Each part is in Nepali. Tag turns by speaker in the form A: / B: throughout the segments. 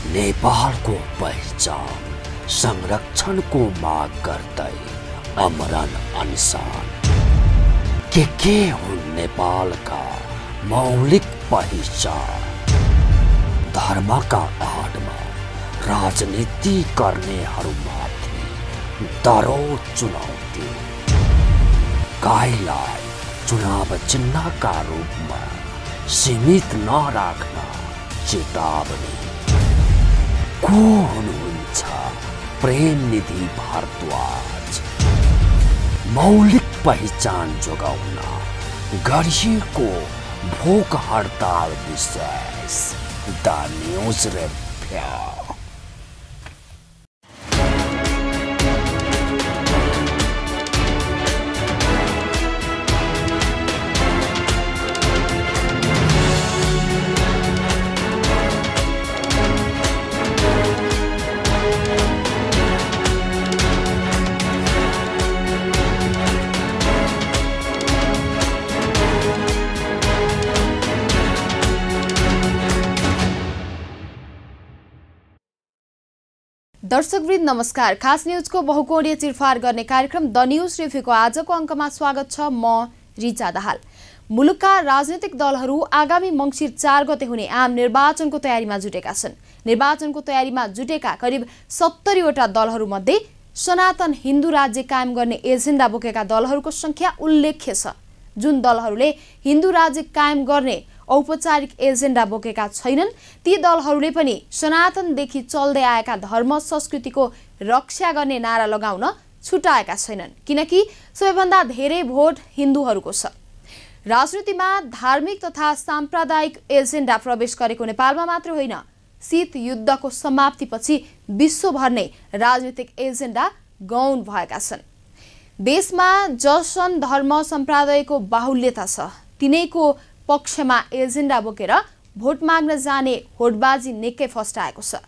A: नेपालको पहिचान संरक्षणको माग गर्दै अमरण अनसन। के हुन् नेपालका मौलिक पहिचान? धर्मका आडमा राजनीति गर्नेहरूमाथि दरो चुनौती। गाईलाई चुनाव चिन्हका रूपमा सीमित नराख्न चेतावनी। को हुनुहुन्छ प्रेमनिधि भारद्वाज? मौलिक पहिचान जोगाउन गरिएको भोक हडताल विशेष द न्यूज रिव्यू।
B: दर्शकवृन्द नमस्कार। खास न्यूजको बहुकोणीय चिरफार गर्ने कार्यक्रम द न्यूज रिभ्यूको आजको अङ्कमा स्वागत छ। म रिचा दाहाल। मुलुकका राजनीतिक दलहरू आगामी मङ्सिर 4 गते हुने आम निर्वाचनको तयारीमा जुटेका छन्। निर्वाचनको तयारीमा जुटेका करिब 70 वटा दलहरूमध्ये सनातन हिन्दू राज्य कायम गर्ने एजेन्डा बोकेका दलहरूको संख्या उल्लेख्य छ। जुन दलहरूले हिन्दू राज्य कायम गर्ने औपचारिक एजेन्डा बोकेका छैनन् ती दलहरूले पनि सनातनदेखि चल्दै आएका धर्म संस्कृतिको रक्षा गर्ने नारा लगाउन छुटाएका छैनन्, किनकि सबैभन्दा धेरै भोट हिन्दूहरूको छ। राजनीतिमा धार्मिक तथा साम्प्रदायिक एजेन्डा प्रवेश गरेको नेपालमा मात्र होइन, शीत युद्धको समाप्तिपछि विश्वभर नै राजनीतिक एजेन्डा गौण भएका छन्। देशमा जसन धर्म सम्प्रदायको बाहुल्यता छ तिनैको पक्षमा एजेन्डा बोकेर भोट माग्न जाने होडबाजी निकै फस्टाएको छ।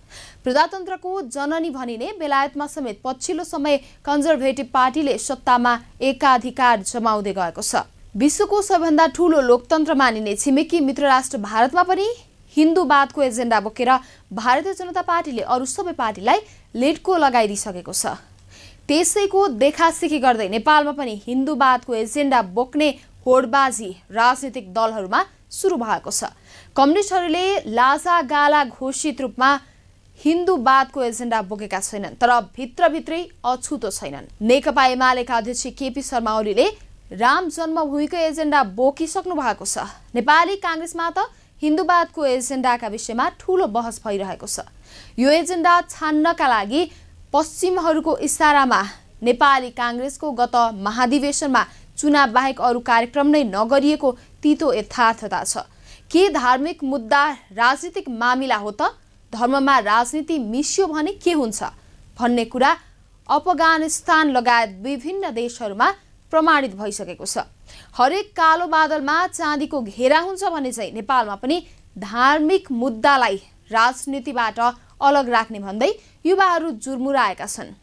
B: प्रजातन्त्रको जननी भनिने बेलायतमा समेत पछिल्लो समय कन्जर्भेटिभ पार्टीले सत्तामा एकाधिकार जमाउँदै गएको छ। विश्वको सबैभन्दा ठूलो लोकतन्त्र मानिने छिमेकी मित्र राष्ट्र भारतमा पनि हिन्दूवादको एजेन्डा बोकेर भारतीय जनता पार्टीले अरू सबै पार्टीलाई लेटको लगाइदिइसकेको छ। त्यसैको देखासिखी गर्दै नेपालमा पनि हिन्दूवादको एजेन्डा बोक्ने होडबाजी राजनीतिक दलहरूमा सुरु भएको छ। कम्युनिस्टहरूले लाजा गाला घोषित रूपमा हिन्दूवादको एजेन्डा बोकेका छैनन्, तर भित्रभित्रै अछुतो छैनन्। नेकपा एमालेका अध्यक्ष केपी शर्मा ओलीले राम जन्मभूमिको एजेन्डा बोकिसक्नु भएको छ। नेपाली काङ्ग्रेसमा त हिन्दूवादको एजेन्डाका विषयमा ठूलो बहस भइरहेको छ। यो एजेन्डा छान्नका लागि पश्चिमहरूको इसारामा नेपाली काङ्ग्रेसको गत महाधिवेशनमा चुनाव बाहेक अरू कार्यक्रम नै नगरिएको तीतो यथार्थता छ। के धार्मिक मुद्दा राजनीतिक मामिला हो त? धर्ममा राजनीति मिसियो भने के हुन्छ भन्ने कुरा अफगानिस्तान लगायत विभिन्न देशहरूमा प्रमाणित भइसकेको छ। हरेक कालो बादलमा चाँदीको घेरा हुन्छ भने चाहिँ नेपालमा पनि धार्मिक मुद्दालाई राजनीतिबाट अलग राख्ने भन्दै युवाहरू जुर्मुराएका छन्।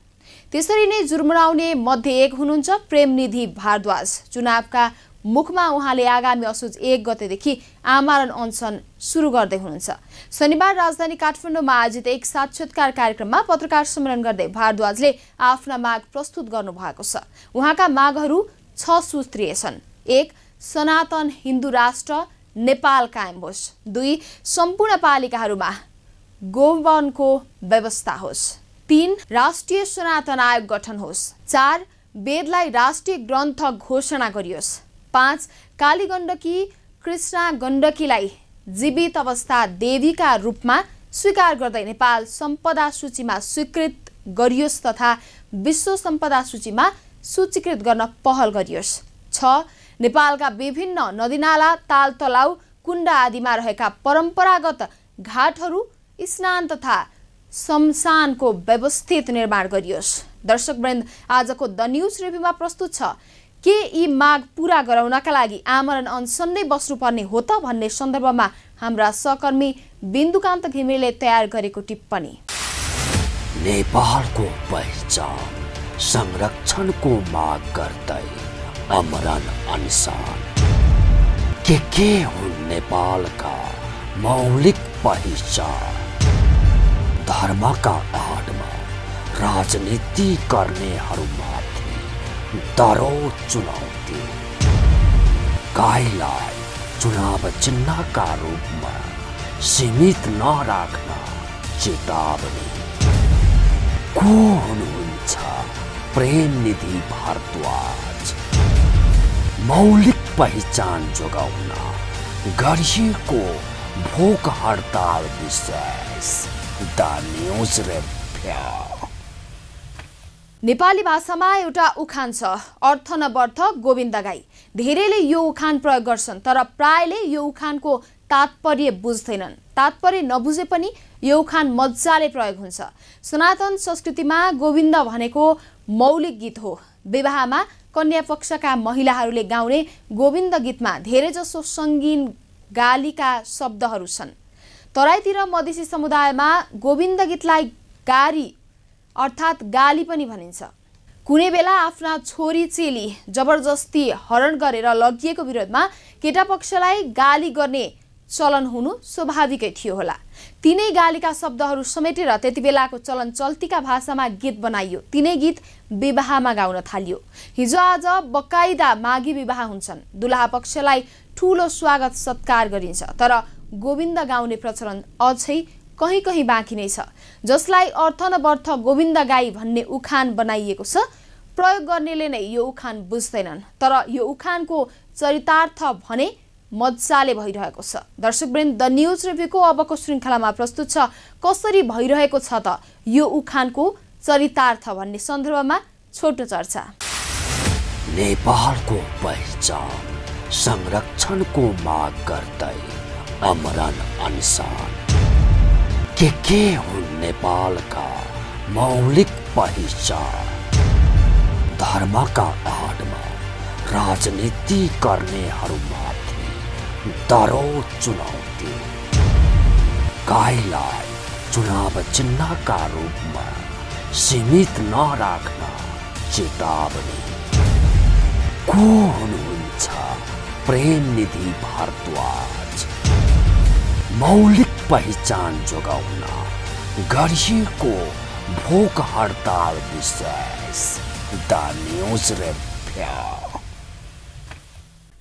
B: त्यसरी नै जुर्मुराउने मध्ये एक हुनुहुन्छ प्रेमनिधि भारद्वाज। चुनावका मुखमा उहाँले आगामी असोज 1 गतेदेखि आमरण अनसन सुरु गर्दै हुनुहुन्छ। शनिबार राजधानी काठमाडौँमा आयोजित एक साक्षात्कार कार्यक्रममा पत्रकार सम्मेलन गर्दै भारद्वाजले आफ्ना माग प्रस्तुत गर्नुभएको छ। उहाँका मागहरू 6 सूत्रीय छन्। 1. सनातन हिन्दू राष्ट्र नेपाल कायम होस्। 2. सम्पूर्ण पालिकाहरूमा गोवनको व्यवस्था होस्। 3. राष्ट्रिय सनातन आयोग गठन होस्। 4. वेदलाई राष्ट्रिय ग्रन्थ घोषणा गरियोस्। 5. काली गण्डकी कृष्णा गण्डकीलाई जीवित अवस्था देवीका रूपमा स्वीकार गर्दै नेपाल सम्पदा सूचीमा स्वीकृत गरियोस् तथा विश्व सम्पदा सूचीमा सूचीकृत गर्न पहल गरियोस्। 6. नेपालका विभिन्न नदीनाला ताल तलाउ कुण्ड आदिमा रहेका परम्परागत घाटहरू स्नान तथा शमशानको व्यवस्थित निर्माण गरियोस्। दर्शकवृन्द, आजको द न्यूज रिभ्यूमा प्रस्तुत छ के यी माग पूरा गराउनका लागि आमरण अनसन नै बस्नुपर्ने हो त भन्ने सन्दर्भमा हाम्रा सहकर्मी बिन्दुकान्त घिमिरेले तयार गरेको टिप्पणी।
A: नेपालको पहिचान संरक्षणको माग गर्दै अमरण अनसन। के हुन् नेपालका मौलिक पहिचान? धर्मका आडमा राजनीति गर्नेहरूमाथि दरो चुनौती। गाईलाई चुनाव चिन्हका रूपमा सीमित नराख्न चेतावनी। को हुनुहुन्छ प्रेमनिधि भारद्वाज? मौलिक पहिचान जोगाउन गरिएको भोक हडताल विशेष द न्यूज रिव्यू।
B: नेपाली भाषामा एउटा उखान छ, अर्थ नबर्थ गोविन्द गाई। धेरैले यो उखान प्रयोग गर्छन्, तर प्रायले यो उखानको तात्पर्य बुझ्दैनन्। तात्पर्य नबुझे पनि यो उखान मजाले प्रयोग हुन्छ। सनातन संस्कृतिमा गोविन्द भनेको मौलिक गीत हो। विवाहमा कन्या पक्षका महिलाहरूले गाउने गोविन्द गीतमा धेरैजसो सङ्गीन गालीका शब्दहरू छन्। तराईतिर मधेसी समुदायमा गोविन्द गीतलाई गारी अर्थात् गाली पनि भनिन्छ। कुनै बेला आफ्ना छोरी चेली जबरजस्ती हरण गरेर लगिएको विरोधमा केटा पक्षलाई गाली गर्ने चलन हुनु स्वाभाविकै थियो होला। तिनै गालीका शब्दहरू समेटेर त्यति बेलाको चलन चल्तीका भाषामा गीत बनाइयो। तिनै गीत विवाहमा गाउन थालियो। हिजो आज बकाइदा मागी विवाह हुन्छन्। दुलहा पक्षलाई ठूलो स्वागत सत्कार गरिन्छ, तर गोविन्द गाउने प्रचलन अझै कहीँ कहीँ बाँकी नै छ, जसलाई अर्थ नबर्थ गोविन्द गाई भन्ने उखान बनाइएको छ। प्रयोग गर्नेले नै यो उखान बुझ्दैनन्, तर यो उखानको चरितार्थ भने मजाले भइरहेको छ। दर्शकवृन्द, द न्यूज रिभ्यूको अबको श्रृङ्खलामा प्रस्तुत छ कसरी भइरहेको छ त यो उखानको चरितार्थ भन्ने सन्दर्भमा छोटो चर्चा।
A: नेपालको पहिचान संरक्षणको माग गर्दै अमरण अनसन। के हुन् नेपालका मौलिक पहिचान? धर्मका आडमा राजनीति गर्नेहरूमाथि दरो चुनौती। गाईलाई चुनाव चिन्हका रूपमा सीमित नराख्न चेतावनी। को हुनुहुन्छ प्रेमनिधि भारद्वाज? मौलिक पहिचान जोगाउन गरिएको भोक हडताल विशेष द न्यूज रिव्यू।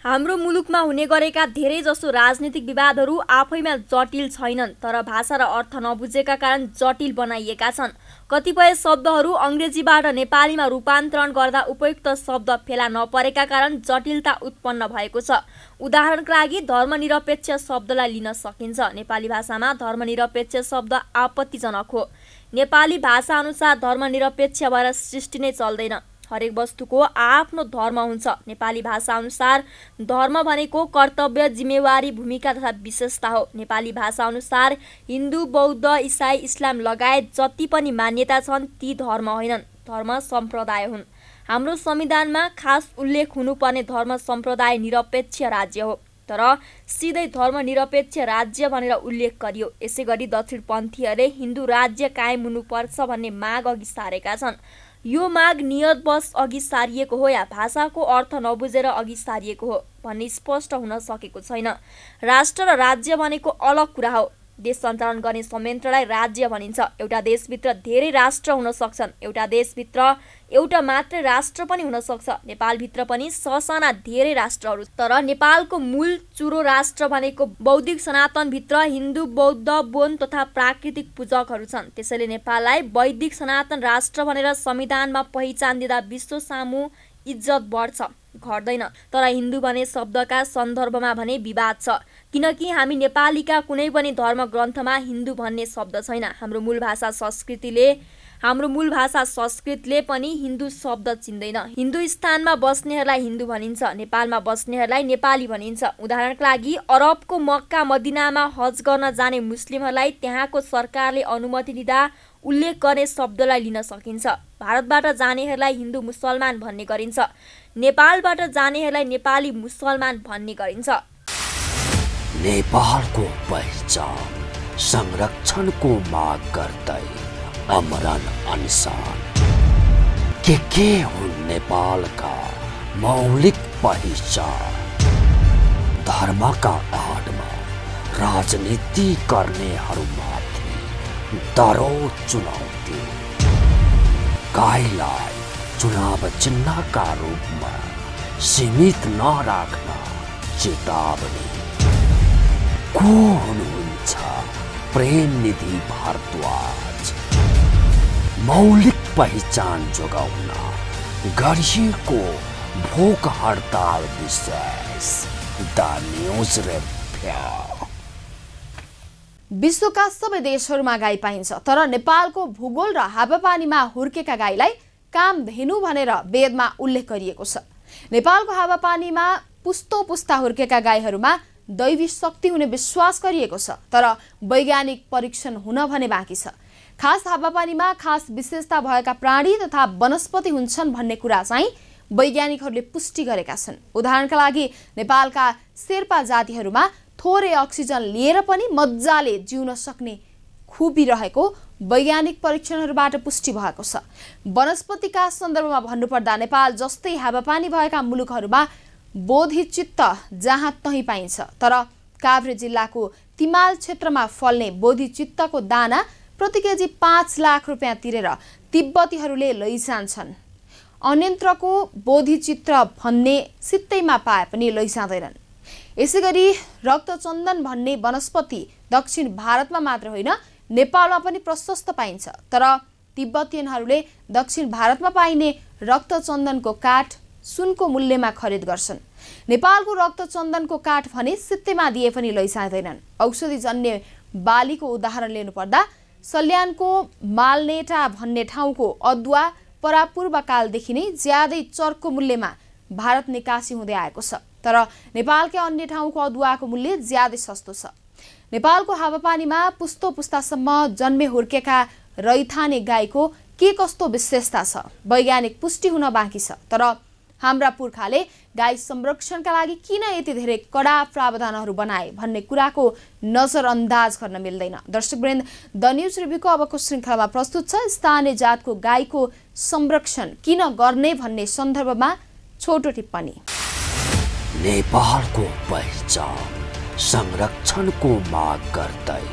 C: हाम्रो मुलुकमा हुने गरेका धेरै जसो राजनीतिक विवादहरू आफैमा जटिल छैनन्, तर भाषा र अर्थ नबुझेका कारण जटिल बनाइएका छन्। कतिपय शब्दहरू अङ्ग्रेजीबाट नेपालीमा रूपान्तरण गर्दा उपयुक्त शब्द फेला नपरेका कारण जटिलता उत्पन्न भएको छ। उदाहरणका लागि धर्मनिरपेक्ष शब्दलाई लिन सकिन्छ। नेपाली भाषामा धर्मनिरपेक्ष शब्द आपत्तिजनक हो। नेपाली भाषा अनुसार धर्मनिरपेक्ष भएर सृष्टि नै चल्दैन। हरेक वस्तुको आफ्नो धर्म हुन्छ। नेपाली भाषा अनुसार धर्म भनेको कर्तव्य, जिम्मेवारी, भूमिका तथा विशेषता हो। नेपाली भाषा अनुसार हिन्दू, बौद्ध, इसाई, इस्लाम लगायत जति पनि मान्यता छन् ती धर्म होइनन्, धर्म सम्प्रदाय हुन्। हाम्रो संविधानमा खास उल्लेख हुनुपर्ने धर्म सम्प्रदाय निरपेक्ष राज्य हो, तर सिधै धर्मनिरपेक्ष राज्य भनेर उल्लेख गरियो। यसैगरी दक्षिणपन्थीहरूले हिन्दू राज्य कायम हुनुपर्छ भन्ने माग अघि सारेका छन्। यो माग नियतवश अघि सारिएको हो या भाषाको अर्थ नबुझेर अघि सारिएको हो भन्ने स्पष्ट हुन सकेको छैन। राष्ट्र र राज्य भनेको अलग कुरा हो। देश सञ्चालन गर्ने संयन्त्रलाई राज्य भनिन्छ। एउटा देशभित्र धेरै राष्ट्र हुन सक्छन्। एउटा देशभित्र एउटा मात्र राष्ट्र पनि हुन सक्छ। नेपालभित्र पनि ससाना धेरै राष्ट्रहरू, तर नेपालको मूल चुरो राष्ट्र भनेको बौद्धिक सनातनभित्र हिन्दू, बौद्ध, बोन तथा प्राकृतिक पूजकहरू छन्। त्यसैले नेपाललाई वैदिक सनातन राष्ट्र भनेर संविधानमा पहिचान दिँदा विश्व सामु इज्जत बढ्छ, घट्दैन। तर हिन्दू भने शब्दका सन्दर्भमा भने विवाद छ, किनकि हामी नेपालीका कुनै पनि धर्म ग्रन्थमा हिन्दू भन्ने शब्द छैन। हाम्रो मूल भाषा संस्कृतले पनि हिन्दू शब्द चिन्दैन। हिन्दू स्थानमा बस्नेहरूलाई हिन्दू भनिन्छ, नेपालमा बस्नेहरूलाई नेपाली भनिन्छ। उदाहरणका लागि अरबको मक्का मदिनामा हज गर्न जाने मुस्लिमहरूलाई त्यहाँको सरकारले अनुमति दिँदा उल्लेख गर्ने शब्दलाई लिन सकिन्छ। भारतबाट जानेहरूलाई हिन्दू मुसलमान भन्ने गरिन्छ, नेपालबाट जानेहरूलाई नेपाली मुसलमान भन्ने गरिन्छ।
A: नेपालको पहिचान संरक्षणको माग गर्दै अमरण अनसन। के हुन् नेपालका मौलिक पहिचान? धर्मका आडमा राजनीति गर्नेहरूमाथि दरो चुनौती। गाईलाई चुनाव चिन्हका रूपमा सीमित नराख्न चेतावनी। को हुनुहुन्छ प्रेमनिधि भारद्वाज? मौलिक पहिचान जोगाउन गरिएको भोक हडताल विशेष द न्यूज रिव्यू।
B: विश्वका सबै देशहरूमा गाई पाइन्छ, तर नेपालको भूगोल र हावापानीमा हुर्केका गाईलाई कामधेनु भनेर वेदमा उल्लेख गरिएको छ। नेपालको हावापानीमा पुस्तो पुस्ता हुर्केका गाईहरूमा दैवी शक्ति हुने विश्वास गरिएको छ, तर वैज्ञानिक परीक्षण हुन भने बाँकी छ। खास हावापानीमा खास विशेषता भएका प्राणी तथा वनस्पति हुन्छन् भन्ने कुरा चाहिँ वैज्ञानिकहरूले पुष्टि गरेका छन्। उदाहरणका लागि नेपालका शेर्पा जातिहरूमा थोरै अक्सिजन लिएर पनि मजाले जिउन सक्ने खुबी रहेको वैज्ञानिक परीक्षणहरूबाट पुष्टि भएको छ। वनस्पतिका सन्दर्भमा भन्नुपर्दा नेपाल जस्तै हावापानी भएका मुलुकहरूमा बोधिचित्त जहाँ तहीँ पाइन्छ, तर काभ्रे जिल्लाको तिमाल क्षेत्रमा फल्ने बोधिचित्तको दाना प्रति केजी 5 लाख रुपियाँ तिरेर तिब्बतीहरूले लैजान्छन्। अन्यन्त्रको बोधिचित्र भन्ने सित्तैमा पाए पनि लैजाँदैनन्। यसैगरी रक्तचन्दन भन्ने वनस्पति दक्षिण भारतमा मात्र होइन नेपालमा पनि प्रशस्त पाइन्छ, तर तिब्बतीयनहरूले दक्षिण भारतमा पाइने रक्तचन्दनको काठ सुनको मूल्यमा खरिद गर्छन्। नेपालको रक्तचन्दनको काठ भने सित्तैमा दिए पनि लैजाँदैनन्। औषधिजन्य बालीको उदाहरण लिनुपर्दा सल्यानको मालनेटा भन्ने ठाउँको अदुवा परापूर्व कालदेखि नै ज्यादै चर्को मूल्यमा भारत निकासी हुँदै आएको छ, तर नेपालकै अन्य ठाउँको अदुवाको मूल्य ज्यादै सस्तो छ। नेपालको हावापानीमा पुस्तो पुस्तासम्म जन्मे हुर्केका रैथाने गाईको के कस्तो विशेषता छ वैज्ञानिक पुष्टि हुन बाँकी छ, तर हाम्रा पुर्खाले गाई संरक्षणका लागि किन यति धेरै कडा प्रावधानहरू बनाए भन्ने कुराको नजरअन्दाज गर्न मिल्दैन। दर्शकवृन्द, द न्यूज रिभ्यूको अबको श्रृङ्खलामा प्रस्तुत छ स्थानीय जातको गाईको संरक्षण किन गर्ने भन्ने सन्दर्भमा छोटो टिप्पणी।
A: नेपालको पहिचान संरक्षणको माग गर्दै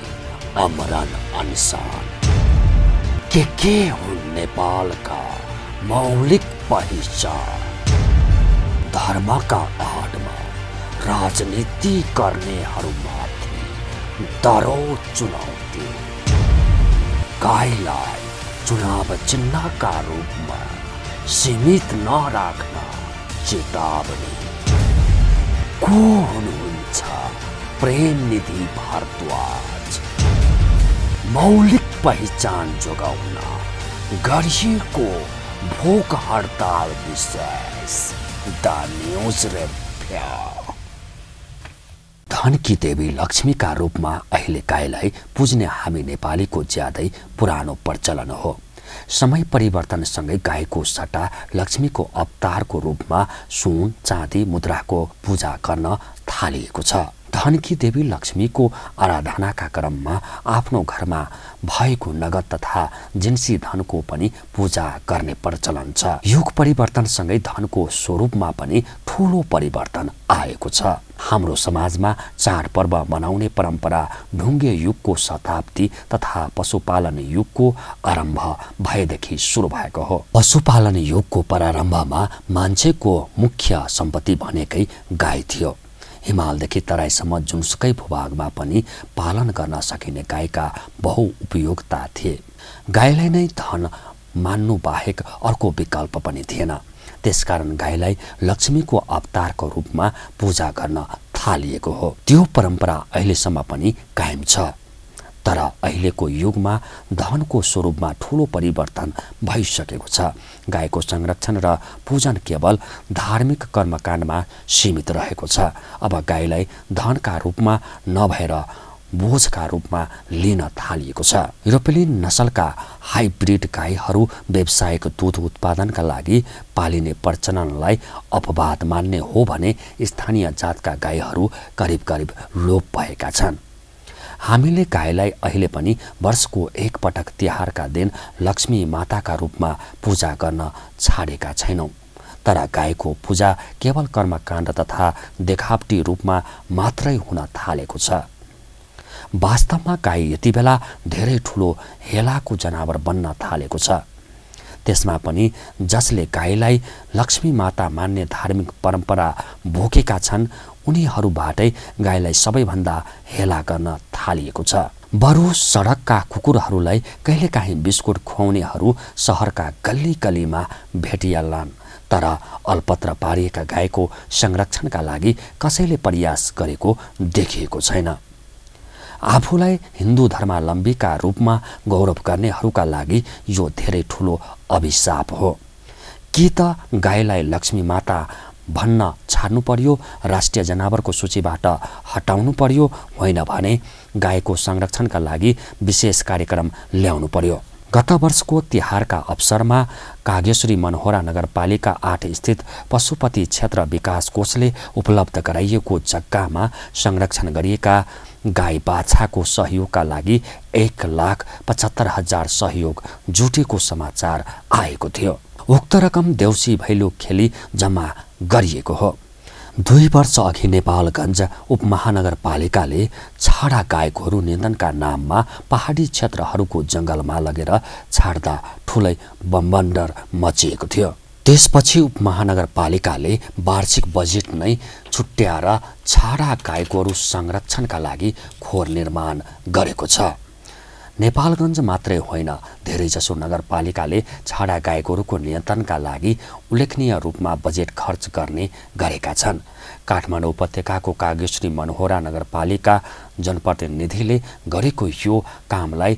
A: अमरण अनसन। के हुन् नेपालका मौलिक पहिचान? धर्मका आडमा राजनीति गर्नेहरूमाथि दरो चुनौती। गाईलाई चुनाव चिन्हका रूपमा सीमित नराख्न चेतावनी। को हुनुहुन्छ प्रेमनिधि भारद्वाज? मौलिक पहिचान जोगाउन गरिएको भोक हडताल विशेष द न्यूज रिव्यू। धनकी देवी लक्ष्मीका रूपमा अहिले गाईलाई पुज्ने हामी नेपालीको ज्यादै पुरानो प्रचलन हो। समय परिवर्तनसँगै गाईको सट्टा लक्ष्मीको अवतारको रूपमा सुन चाँदी मुद्राको पूजा गर्न थालिएको छ। धनकी देवी लक्ष्मीको आराधनाका क्रममा आफ्नो घरमा भएको नगद तथा जिन्सी धनको पनि पूजा गर्ने प्रचलन छ। युग परिवर्तनसँगै धनको स्वरूपमा पनि ठूलो परिवर्तन आएको छ। हाम्रो समाजमा चाडपर्व मनाउने परम्परा ढुङ्गे युगको शताब्दी तथा पशुपालन युगको आरम्भ भएदेखि सुरु भएको हो। पशुपालन युगको प्रारम्भमा मान्छेको मुख्य सम्पत्ति भनेकै गाई थियो। हिमालदेखि तराईसम्म जुनसुकै भूभागमा पनि पालन गर्न सकिने गाईका बहुउपयोगता थिए। गाईलाई नै धन मान्नु बाहेक अर्को विकल्प पनि थिएन। त्यसकारण गाईलाई लक्ष्मीको अवतारको रूपमा पूजा गर्न थालिएको हो। त्यो परम्परा अहिलेसम्म पनि कायम छ, तर अहिलेको युगमा धनको स्वरूपमा ठूलो परिवर्तन भइसकेको छ। गाईको संरक्षण र पूजन केवल धार्मिक कर्मकाण्डमा सीमित रहेको छ। अब गाईलाई धनका रूपमा नभएर बोझका रूपमा लिन थालिएको छ। युरोपेली नसलका हाइब्रिड गाईहरू व्यावसायिक दूध उत्पादनका लागि पालिने प्रचलनलाई अपवाद मान्ने हो भने स्थानीय जातका गाईहरू करिब करिब लोप भएका छन्। हामीले गाईलाई अहिले पनि वर्षको एक पटक तिहारका दिन लक्ष्मी माताका रूपमा पूजा गर्न छाडेका छैनौँ, तर गाईको पूजा केवल कर्मकाण्ड तथा देखावटी रूपमा मात्रै हुन थालेको छ। वास्तवमा गाई यति बेला धेरै ठुलो हेलाको जनावर बन्न थालेको छ। त्यसमा पनि जसले गाईलाई लक्ष्मी माता मान्ने धार्मिक परम्परा भोगेका छन् उनीहरूबाटै गाईलाई सबैभन्दा हेला गर्न थालिएको छ। बरु सडकका कुकुरहरूलाई कहिलेकाहीँ बिस्कुट खुवाउनेहरू सहरका गल्ली गल्लीमा भेटिएलान्, तर अल्पत्र पारिएका गाईको संरक्षणका लागि कसैले प्रयास गरेको देखिएको छैन। आफूलाई हिन्दू धर्मावलम्बीका रूपमा गौरव गर्नेहरूका लागि यो धेरै ठुलो अभिशाप हो। कि त गाईलाई लक्ष्मी माता भन्न छाड्नु पर्यो, राष्ट्रिय जनावरको सूचीबाट हटाउनु पर्यो, होइन भने गाईको संरक्षणका लागि विशेष कार्यक्रम ल्याउनु पर्यो। गत वर्षको तिहारका अवसरमा कागेश्वरी मनोहरा नगरपालिका 8 स्थित पशुपति क्षेत्र विकास कोषले उपलब्ध गराइएको जग्गामा संरक्षण गरिएका गाई बाछाको सहयोगका लागि 1,75,000 सहयोग जुटेको समाचार आएको थियो। उक्त रकम देउसी भैलो खेली जम्मा गरिएको हो। 2 वर्ष अघि नेपालगञ्ज उपमहानगरपालिकाले छाडा गाई गोरु निधनका नाममा पहाडी क्षेत्रहरूको जंगलमा लगेर छाड्दा ठुलै बमबन्डर मचिएको थियो। त्यसपछि उपमहानगरपालिकाले वार्षिक बजेट नै छुट्याएर छाडा गाई गोरु संरक्षणका लागि खोर निर्माण गरेको छ। नेपालगञ्ज मात्रै होइन, धेरैजसो नगरपालिकाले छाडा गाई गोरुको नियन्त्रणका लागि उल्लेखनीय रूपमा बजेट खर्च गर्ने गरेका छन्। काठमाडौँ उपत्यकाको कागेश्वरी मनोहरा नगरपालिका जनप्रतिनिधिले गरेको यो कामलाई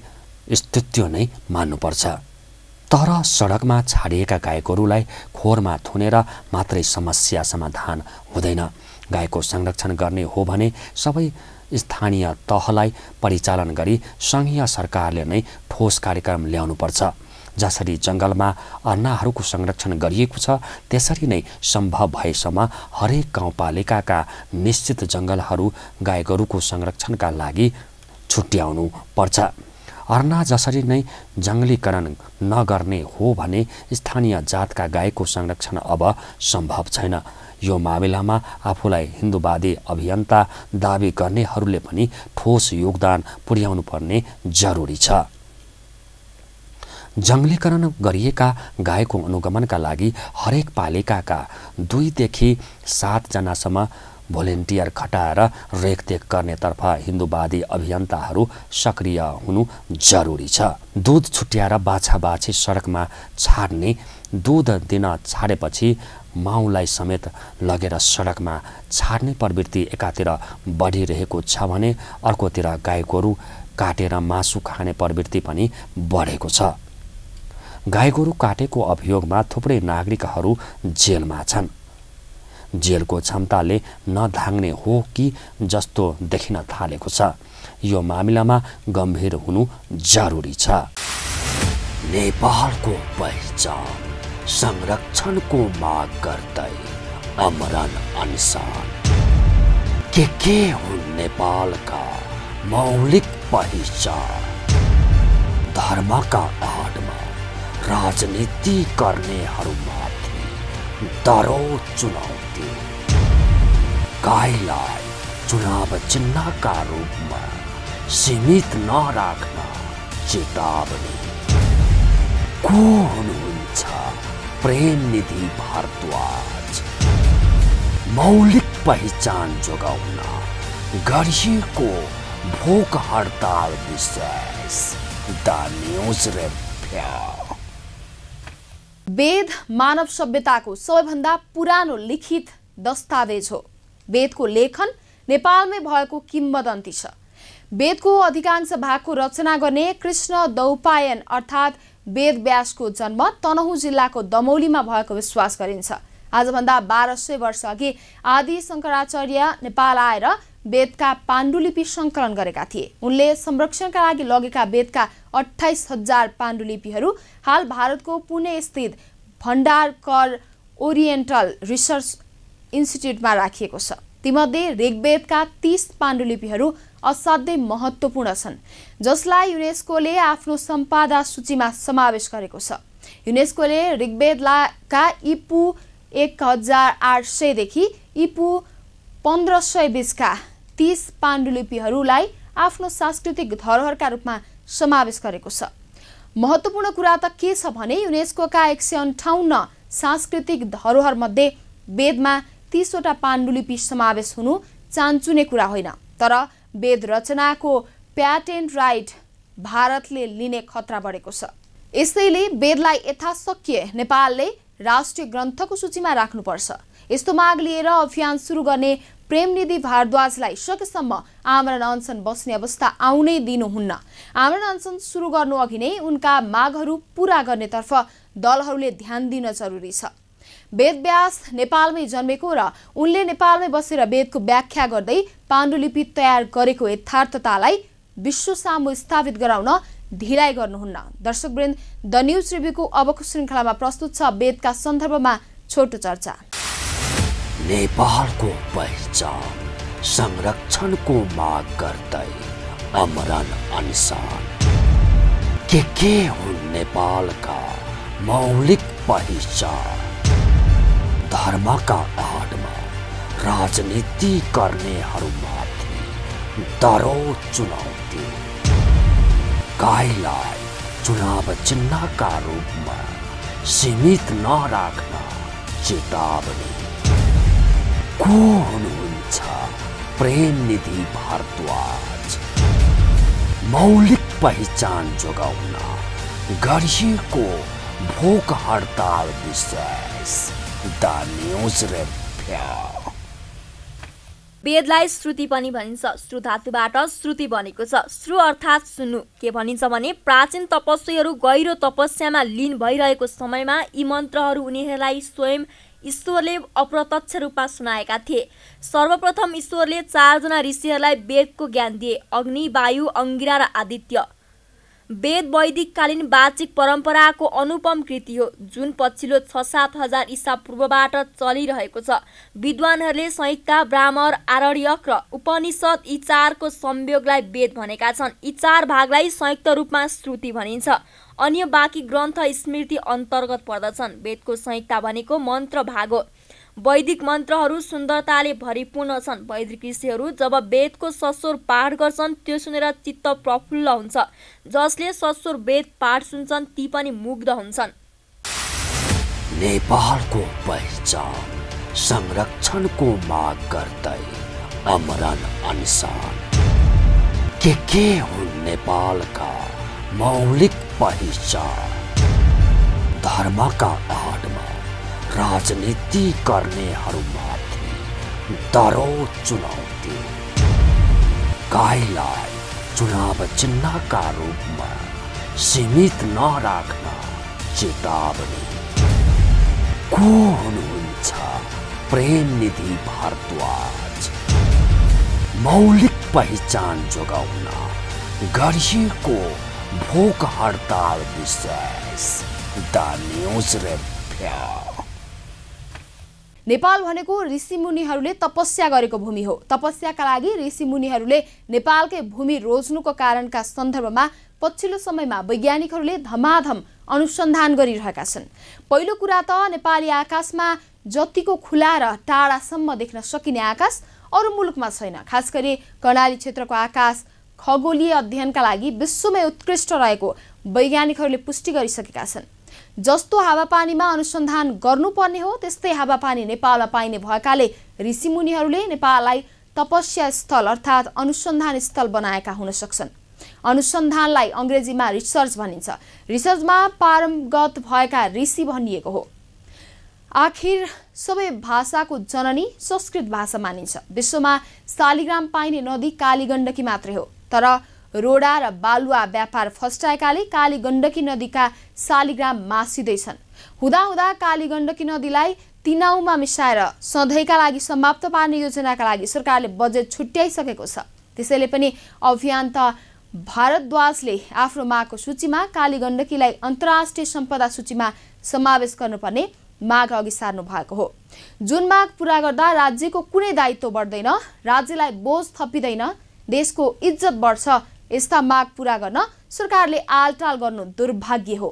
A: स्तुत्य नै मान्नुपर्छ। तर सडकमा छाडिएका गाई गोरुलाई खोरमा थुनेर मात्रै समस्या समाधान हुँदैन। गाईको संरक्षण गर्ने हो भने सबै स्थानीय तहलाई परिचालन गरी संघीय सरकारले नै ठोस कार्यक्रम ल्याउनुपर्छ। जसरी जंगलमा अन्नाहरूको संरक्षण गरिएको छ त्यसरी नै सम्भव भएसम्म हरेक गाउँपालिकाका निश्चित जंगलहरू गाई गोरुको संरक्षणका लागि छुट्याउनु पर्छ। अर्ना जसरी नै जंगलीकरण नगर्ने हो भने स्थानीय जातका गाईको संरक्षण अब सम्भव छैन। यो मामिलामा आफूलाई हिन्दूवादी अभियन्ता दाबी गर्नेहरूले पनि ठोस योगदान पुर्याउनु पर्ने जरुरी छ। जंगलीकरण गरिएका गाईको अनुगमनका लागि हरेक पालिकाका 2 देखि 7 जनासम्म भोलिन्टियर खटाएर रेखदेख गर्नेतर्फ हिन्दूवादी अभियन्ताहरू सक्रिय हुनु जरुरी छ। दूध छुट्याएर बाछा बाछी सडकमा छाड्ने, दूध दिन छाडेपछि माउलाई समेत लगेर सडकमा छाड्ने प्रवृत्ति एकातिर बढिरहेको छ भने अर्कोतिर गाई गोरु काटेर मासु खाने प्रवृत्ति पनि बढेको छ। गाई गोरु काटेको अभियोगमा थुप्रै नागरिकहरू जेलमा छन्। जेलको क्षमताले नधाङ्ने हो कि जस्तो देखिन थालेको छ। यो मामिलामा गम्भीर हुनु जरुरी छ।
D: नेपालको पहिचान संरक्षणको माग गर्दै अमरण अनसन के हुन् नेपालका मौलिक पहिचान? धर्मका आडमा राजनीति गर्नेहरूमाथि दरो चुनौती, गाईलाई चुनाव चिन्हका रूपमा सीमित नराख्न चेतावनी। को हुनुहुन्छ प्रेमनिधि भारद्वाज? मौलिक पहिचान जोगाउन गरिएको भोक हडताल विशेष द न्यूज रिपोर्ट।
B: वेद मानव सभ्यताको सबैभन्दा पुरानो लिखित दस्तावेज हो। वेदको लेखन नेपालमै भएको किम्वदन्ती छ। वेदको अधिकांश भागको रचना गर्ने कृष्ण दौपायन अर्थात् वेद व्यासको जन्म तनहुँ जिल्लाको दमौलीमा भएको विश्वास गरिन्छ। आजभन्दा 1200 वर्ष अघि आदि शङ्कराचार्य नेपाल आएर वेदका पाण्डुलिपि सङ्कलन गरेका थिए। उनले संरक्षणका लागि लगेका वेदका 28,000 पाण्डुलिपिहरू हाल भारतको पुणे स्थित भण्डारकर ओरिएन्टल रिसर्च इन्स्टिट्युटमा राखिएको छ। तीमध्ये ऋग्वेदका 30 पाण्डुलिपिहरू असाध्यै महत्त्वपूर्ण छन्, जसलाई युनेस्कोले आफ्नो सम्पदा सूचीमा समावेश गरेको छ। युनेस्कोले ऋग्वेदका ईपू 1800 देखि ईपू 1500 बीचका 30 पाण्डुलिपिहरूलाई आफ्नो सांस्कृतिक धरोहरका रूपमा समावेश गरेको छ। महत्त्वपूर्ण कुरा त के छ भने युनेस्कोका 158 सांस्कृतिक धरोहर मध्ये वेदमा 30 वटा पाण्डुलिपि समावेश हुनु चान्चुने कुरा होइन, तर वेद रचनाको प्याटेन्ट राइट भारतले लिने खतरा बढेको छ। यसैले वेदलाई यथाशक्य नेपालले राष्ट्रिय ग्रन्थको सूचीमा राख्नुपर्छ। यस्तो माग लिएर अभियान सुरु गर्ने प्रेमनिधि भारद्वाजलाई सकेसम्म आमरण अनसन बस्ने अवस्था आउनै दिनुहुन्न। आमरण अनसन सुरु गर्नु अघि नै उनका मागहरू पूरा गर्नेतर्फ दलहरूले ध्यान दिन जरुरी छ। वेदव्यास नेपालमै जन्मेको र उनले नेपालमै बसेर वेदको व्याख्या गर्दै पाण्डुलिपि तयार गरेको यथार्थतालाई विश्व सामु स्थापित गराउन ढिलाइ गर्नुहुन्न। दर्शकवृन्द, द न्यूज रिभ्यूको अबको श्रृङ्खलामा प्रस्तुत छ वेदका सन्दर्भमा छोटो चर्चा।
D: नेपालको पहिचान संरक्षणको माग गर्दै आमरण अनसन। के हुन् नेपालका मौलिक पहिचान? धर्मका आडमा राजनीति गर्नेहरूमाथि दरो चुनौती। गाईलाई चुनाव चिन्हका रूपमा सीमित नराख्न चेतावनी। को हुनुहुन्छ प्रेमनिधि भारद्वाज? मौलिक पहिचान जोगाउन गरिएको भोक हडताल विशेष द न्यूज रिभ्यू।
C: वेदलाई श्रुति पनि भनिन्छ। श्रु धातुबाट श्रुति बनेको छ। श्रु अर्थात् सुन्नु। के भनिन्छ भने प्राचीन तपस्वीहरू गहिरो तपस्यामा लीन भइरहेको समयमा यी मन्त्रहरू उनीहरूलाई स्वयं ईश्वरले अप्रत्यक्ष रूपमा सुनाएका थिए। सर्वप्रथम ईश्वरले 4 जना ऋषिहरूलाई वेदको ज्ञान दिए, अग्नि, वायु, अंगिरा र आदित्य। वेद वैदिककालीन वाचिक परम्पराको अनुपम कृति हो, जुन पछिल्लो 6-7 हजार ईसा पूर्वबाट चलिरहेको छ। विद्वानहरूले संहिता, ब्राह्मण, आरण्यक र उपनिषद यी 4को संयोगलाई वेद भनेका छन्। यी 4 भागलाई संयुक्त रूपमा श्रुति भनिन्छ। अन्य बाँकी ग्रन्थ स्मृति अन्तर्गत पर्दछन्। वेदको संहिता भनेको मन्त्र भाग हो। वैदिक मन्त्रहरू सुन्दरताले भरिपूर्ण छन्। वैदिक ऋषिहरू जब वेदको सस्वर पाठ गर्छन् त्यो सुनेर चित्त प्रफुल्ल हुन्छ। जसले सस्वर वेद पाठ सुन्छन् ती पनि मुग्ध हुन्छन्।
D: नेपालको पहिचान संरक्षणको माग गर्दै आमरण अनसन। के हुन् नेपालका मौलिक पहिचान? धर्मका आडमा राजनीति गर्नेहरूमाथि दरो चुनौती। गाईलाई चुनाव चिन्हका रूपमा सीमित नराख्न चेतावनी। को हुनुहुन्छ प्रेमनिधि भारद्वाज? मौलिक पहिचान जोगाउन गरिएको भोक हडताल विशेष द न्यूज रिभ्यू।
B: नेपाल भनेको ऋषिमुनिहरूले तपस्या गरेको भूमि हो। तपस्याका लागि ऋषिमुनिहरूले नेपालकै भूमि रोज्नुको कारणका सन्दर्भमा पछिल्लो समयमा वैज्ञानिकहरूले धमाधम अनुसन्धान गरिरहेका छन्। पहिलो कुरा त नेपाली आकाशमा जतिको खुला र टाढासम्म देख्न सकिने आकाश अरू मुलुकमा छैन। खास गरी कर्णाली क्षेत्रको आकाश खगोलीय अध्ययनका लागि विश्वमै उत्कृष्ट रहेको वैज्ञानिकहरूले पुष्टि गरिसकेका छन्। जस्तो हावापानीमा अनुसन्धान गर्नुपर्ने हो त्यस्तै हावापानी नेपालमा पाइने भएकाले ऋषिमुनिहरूले नेपाललाई तपस्या स्थल अर्थात् अनुसन्धान स्थल बनाएका हुन सक्छन्। अनुसन्धानलाई अंग्रेजीमा रिसर्च भनिन्छ। रिसर्चमा पारंगत भएका ऋषि भनिएको हो। आखिर सबै भाषाको जननी संस्कृत भाषा मानिन्छ। विश्वमा शालिग्राम पाइने नदी कालीगण्डकी मात्रै हो। तर रोडा र बालुवा व्यापार फस्टाएकाले कालीगण्डकी नदीका शालिग्राम मासिँदैछन्। हुँदाहुँदा कालीगण्डकी नदीलाई तिनाउमा मिसाएर सधैँका लागि समाप्त पार्ने योजनाका लागि सरकारले बजेट छुट्याइसकेको छ। त्यसैले पनि अभियान त भारद्वाजले आफ्नो मागको सूचीमा कालीगण्डकीलाई अन्तर्राष्ट्रिय सम्पदा सूचीमा समावेश गर्नुपर्ने माग अघि सार्नु भएको हो। जुन माग पूरा गर्दा राज्यको कुनै दायित्व बढ्दैन, राज्यलाई बोझ थपिँदैन, देशको इज्जत बढ्छ। यस्ता माग पूरा गर्न सरकारले आलटाल गर्नु दुर्भाग्य हो।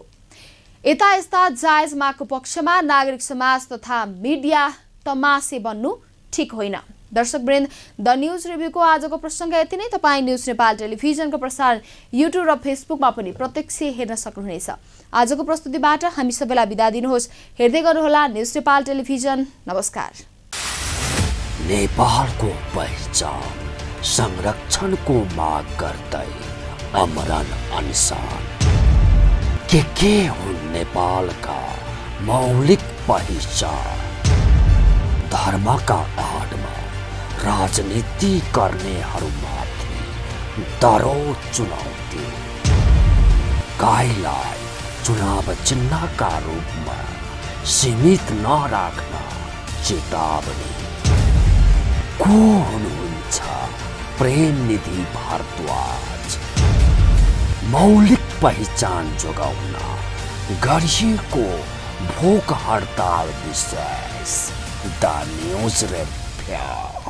B: यस्ता जायज मागको पक्षमा नागरिक समाज तथा मिडिया तमासे बन्नु ठिक होइन। दर्शकवृन्द, द न्युज रिभ्यूको आजको प्रसङ्ग यति नै। तपाईँ न्युज नेपाल टेलिभिजनको प्रसारण युट्युब र फेसबुकमा पनि प्रत्यक्ष हेर्न सक्नुहुनेछ। आजको प्रस्तुतिबाट हामी सबैलाई बिदा दिनुहोस्। हेर्दै गर्नुहोला न्युज नेपाल टेलिभिजन। नमस्कार।
A: नेपालको पहिचान संरक्षणको माग गर्दै अमरण अनसन। के हुन् नेपालका मौलिक पहिचान? धर्मका आडमा राजनीति गर्नेहरूमाथि दरो चुनौती। गाईलाई चुनाव चिन्हका रूपमा सीमित नराख्न चेतावनी। को हुनुहुन्छ प्रेमनिधि भारद्वाज? मौलिक पहिचान जोगाउन गरिएको भोक हडताल विशेष द न्युज रिभ्यू।